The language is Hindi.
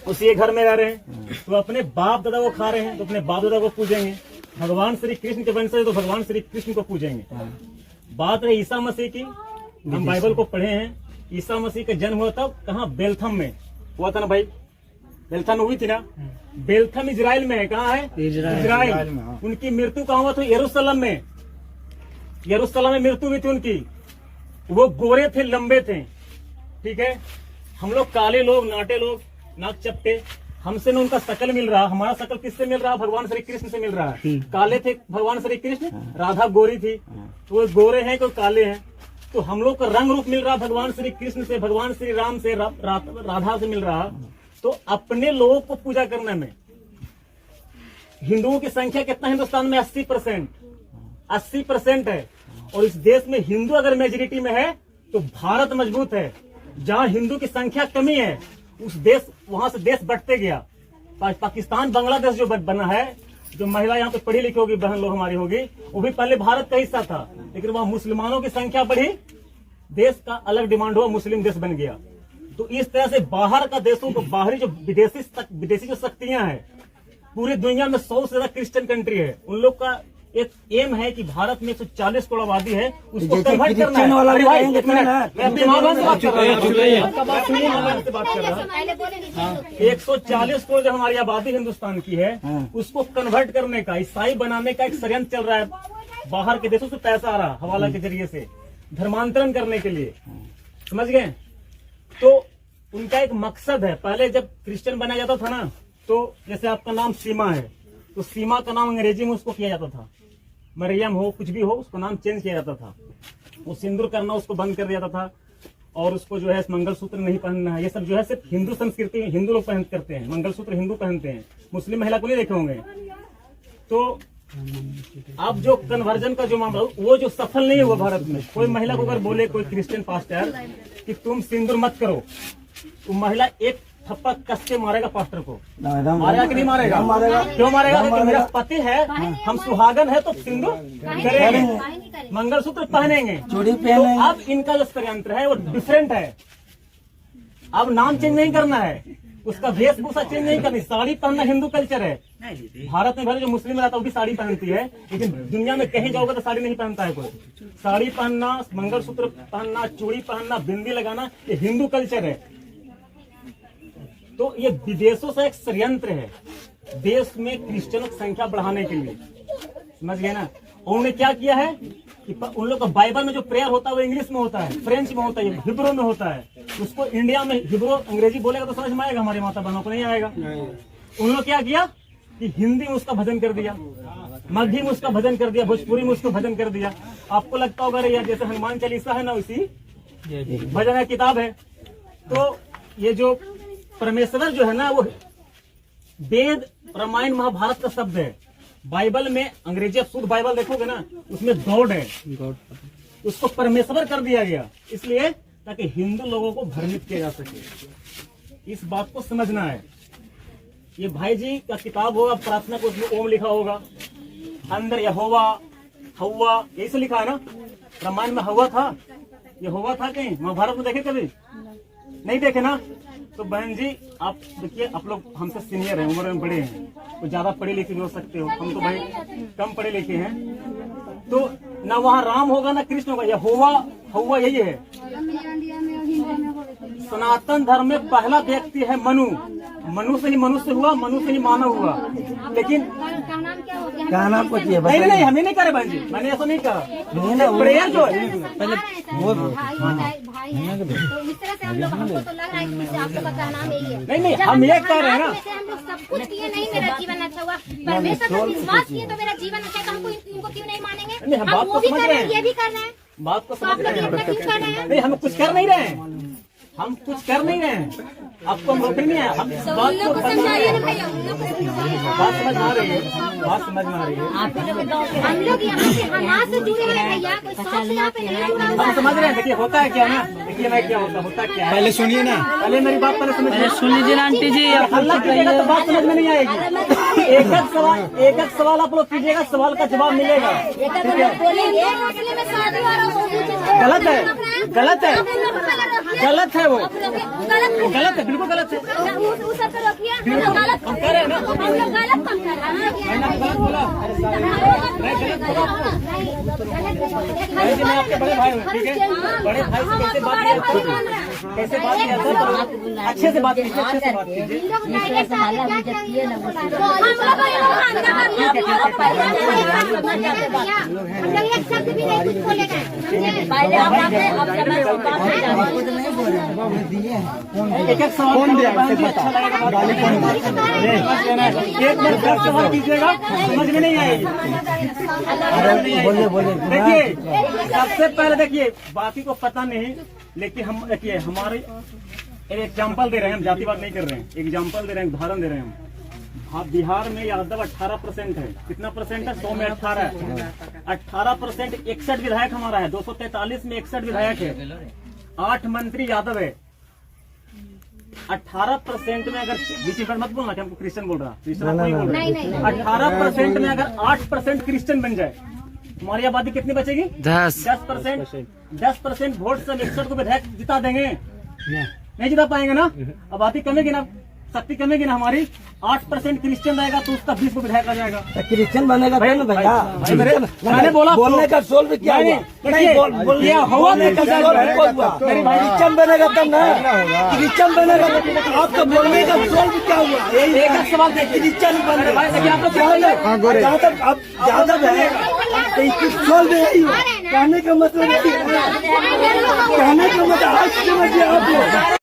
उसी घर में रह रहे हैं, तो अपने बाप दादा को खा रहे हैं तो अपने बाप दादा को पूजेंगे। भगवान श्री कृष्ण के वंश से तो भगवान श्री कृष्ण को पूजेंगे। बात रही ईसा मसीह की, हम बाइबल को पढ़े हैं। ईसा मसीह का जन्म हुआ तब कहाँ? बेलथम में हुआ था ना भाई, बेलथम में हुई थी ना। बेलथम इजराइल में है। कहाँ है? इजराइल। उनकी मृत्यु कहाँ हुआ था? यरूशलेम में। यरूशलेम में मृत्यु हुई थी उनकी। वो गोरे थे, लंबे थे, ठीक है। हम लोग काले लोग, नाटे लोग, नाक चपटे, हमसे न उनका शकल मिल रहा। हमारा शकल किससे मिल रहा? भगवान श्री कृष्ण से मिल रहा है। काले थे भगवान श्री कृष्ण, राधा गोरी थी, तो वो गोरे हैं, कोई काले हैं। तो हम लोग का रंग रूप मिल रहा भगवान श्री कृष्ण से, भगवान श्री राम से, राधा से मिल रहा। तो अपने लोगों को पूजा करने में हिंदुओं की संख्या कितना हिंदुस्तान में? 80%। 80% है। और इस देश में हिंदू अगर मेजोरिटी में है तो भारत मजबूत है। जहां हिंदू की संख्या कमी है उस देश, वहां से देश बढ़ते गया। पाकिस्तान, बांग्लादेश जो बना है, जो महिला यहाँ पे पढ़ी लिखी होगी, बहन लोग हमारी होगी, वो भी पहले भारत का हिस्सा था, लेकिन वहां मुसलमानों की संख्या बढ़ी, देश का अलग डिमांड हुआ, मुस्लिम देश बन गया। तो इस तरह से बाहर का देशों को, बाहरी जो विदेशी जो शक्तियां हैं, पूरी दुनिया में 100 से ज्यादा क्रिश्चियन कंट्री है, उन लोग का एक एम है कि भारत में 140 करोड़ आबादी है, उसको कन्वर्ट करना है। अरे भाई, एक मिनट, मैं अपनी माँ बहन से बात कर रहा हूँ। 140 करोड़ जो हमारी आबादी हिंदुस्तान की है, उसको कन्वर्ट करने का, ईसाई बनाने का एक षड्यंत्र चल रहा है। बाहर के देशों से पैसा आ रहा, हवाला के जरिए से धर्मांतरण करने के लिए, समझ गए। तो उनका एक मकसद है। पहले जब क्रिश्चियन बनाया जाता था ना, तो जैसे आपका नाम सीमा है, तो सीमा का नाम अंग्रेजी में उसको किया जाता था, मरियम हो, कुछ भी हो, उसका नाम चेंज किया जाता था। वो सिंदूर करना उसको बंद कर दिया जाता था, और उसको जो है मंगलसूत्र नहीं पहनना है। ये सब जो है सिर्फ हिंदू संस्कृति में हिंदू लोग करते हैं। मंगलसूत्र हिंदू पहनते हैं, मुस्लिम महिला को नहीं देखे होंगे। तो अब जो कन्वर्जन का जो मामला, वो जो सफल नहीं हुआ भारत में। कोई महिला को अगर बोले कोई क्रिश्चियन पास्टर कि तुम सिंदूर मत करो, तो महिला एक थप्पड़ कस के मारेगा पास्टर को। मारेगा कि नहीं मारेगा? क्यों मारेगा? क्योंकि मेरा पति है, हम सुहागन है, तो सिंदूर करेंगे, मंगलसूत्र पहनेंगे, चूड़ी पहनेंगे। तो अब इनका जो षड्यंत्र है वो डिफरेंट है। अब नाम चेंज नहीं करना है, उसका वेशभूषा चेंज नहीं करनी। साड़ी पहनना हिंदू कल्चर है। भारत में भले जो मुस्लिम रहता है वो भी साड़ी पहनती है, लेकिन दुनिया में कहीं जाओगे तो साड़ी नहीं पहनता है कोई। साड़ी पहनना, मंगलसूत्र पहनना, चूड़ी पहनना, बिंदी लगाना, ये हिंदू कल्चर है। तो ये विदेशों से एक षड्यंत्र है, देश में क्रिश्चियनों की संख्या बढ़ाने के लिए, समझ गए ना। उन्होंने क्या किया है कि उन लोग का बाइबल में जो प्रेयर होता है वो इंग्लिश में होता है, फ्रेंच में होता है, हिब्रू में होता है। उसको इंडिया में हिब्रू अंग्रेजी बोलेगा तो समझ में आएगा, हमारी माता बहनों को नहीं आएगा। उन लोग क्या किया कि हिंदी में उसका भजन कर दिया, मगधी में उसका भजन कर दिया, भोजपुरी में उसका भजन कर दिया। आपको लगता होगा यार जैसे हनुमान चालीसा है ना, उसी भजन है, किताब है। तो ये जो परमेश्वर जो है ना, वो वेद, रामायण, महाभारत का शब्द है। बाइबल में अंग्रेजी आप शुद्ध बाइबल देखोगे ना, उसमें गॉड है, उसको परमेश्वर कर दिया गया, इसलिए ताकि हिंदू लोगों को भ्रमित किया जा सके। इस बात को समझना है। ये भाई जी का किताब होगा प्रार्थना को, उसमें ओम लिखा होगा, अंदर यहोवा, हवा, यही से लिखा है ना। रामायण में हवा था, यहोवा था कहीं? महाभारत में देखे कभी? नहीं देखे ना। तो बहन जी आप देखिए, आप लोग हमसे सीनियर हैं, उम्र में बड़े हैं, तो ज्यादा पढ़े लिखे भी हो सकते हो, हम तो भाई कम पढ़े लिखे हैं। तो ना वहाँ राम होगा ना कृष्ण होगा, यहोवा, हवा यही है। सनातन धर्म में पहला व्यक्ति है मनु। मनु से ही मनुष्य हुआ, मनु से ही मानव हुआ। लेकिन क्या नाम को चाहिए? नहीं, हमें नहीं करे बहन जी, मैंने ऐसा नहीं कहा। प्रेयर जो है पहले नहीं, हम ये कह रहे हैं ना, हम लोग सब कुछ किए नहीं, मेरा जीवन अच्छा हुआ, परमेश्वर पर विश्वास किए तो मेरा जीवन अच्छा, हमको इनको क्यों नहीं मानेंगे? हम वो भी कर रहे हैं, ये भी कर रहे हैं, बात को आप लोग इतना क्यों कर रहे हैं? नहीं, हम कुछ कर नहीं रहे हैं, हम कुछ कर नहीं रहे हैं, आपको हम रोके नहीं है। हम बात को समझाइए ना भैया, बात समझ में आ रही है, बात समझ में आ रही है। हम लोग यहाँ से जुड़े हैं भैया, कोई शौक से यहाँ पे नहीं जुड़ा हुआ। हम समझ रहे हैं। देखिए होता है क्या ना, देखिए मैं क्या होता क्या है, पहले सुनिए ना, पहले मेरी बात पहले समझिए, सुन लीजिए ना आंटी जी। अल्लाह कीजिएगा तो बात समझ में नहीं आएगी। एक सवाल आप लोग कीजिएगा, सवाल का जवाब मिलेगा। गलत है, गलत है, गलत है वो, गलत गलत है, बिल्कुल गलत है। उस सब को रोकिए, हम लोग गलत हम कह रहे हैं ना, हम लोग गलत काम कर रहे हैं। गलत बोला, नहीं जी, मैं आपके बड़े भाई हूँ, ठीक है। बड़े भाई से कैसे बात किया, कैसे बात किया था, अच्छे से बात कीजिए, अच्छे से बात कीजिए। एक शब्द भी नहीं कुछ बोलेगा। पहले आप एक एक सवाल अच्छा लगेगा। एक मिनट का सवाल कीजिएगा, समझ में नहीं आएगी। देखिए, सबसे पहले देखिए, बाकी को पता नहीं, लेकिन हम देखिए हमारे एक एग्जाम्पल दे रहे हैं, हम जातिवाद नहीं कर रहे हैं, एग्जाम्पल दे रहे हैं, उदाहरण दे रहे हैं हम। बिहार में यादव 18% है, कितना परसेंट है? 100 में 18 है। 18% 61 विधायक हमारा है, 243 में 61 विधायक है, 8 मंत्री यादव है। 18% में अगर बीच में मत बोलना कि हमको क्रिश्चियन बोल रहा, क्रिश्चियन नहीं बोल रहा। 18% में अगर 8% क्रिश्चियन बन जाए, हमारी आबादी कितनी बचेगी? 10%। 10% वोट से 61 को विधायक जिता देंगे? नहीं जिता पाएंगे ना, आबादी कमेगी ना, शक्ति कमेगी ना हमारी। 8% क्रिश्चियन रहेगा तो उसका 20 को विधायक आ जाएगा। क्रिश्चियन बनेगा तो ना भैया। मैंने बोला बोलने का सोल्व क्या हुआ? बोलने का सोल्व हुआ। क्रिश्चियन बनेगा तब ना, क्रिश्चियन बनेगा तो आपका बोलने का सोल्व क्या हुआ? एक सवाल देखिए, क्रिश्चियन बने आप लोग जहाँ तक आप ज्यादा है तो सोल्व यही हुआ। कहने का मतलब, कहने का मतलब आज समझिए आप लोग।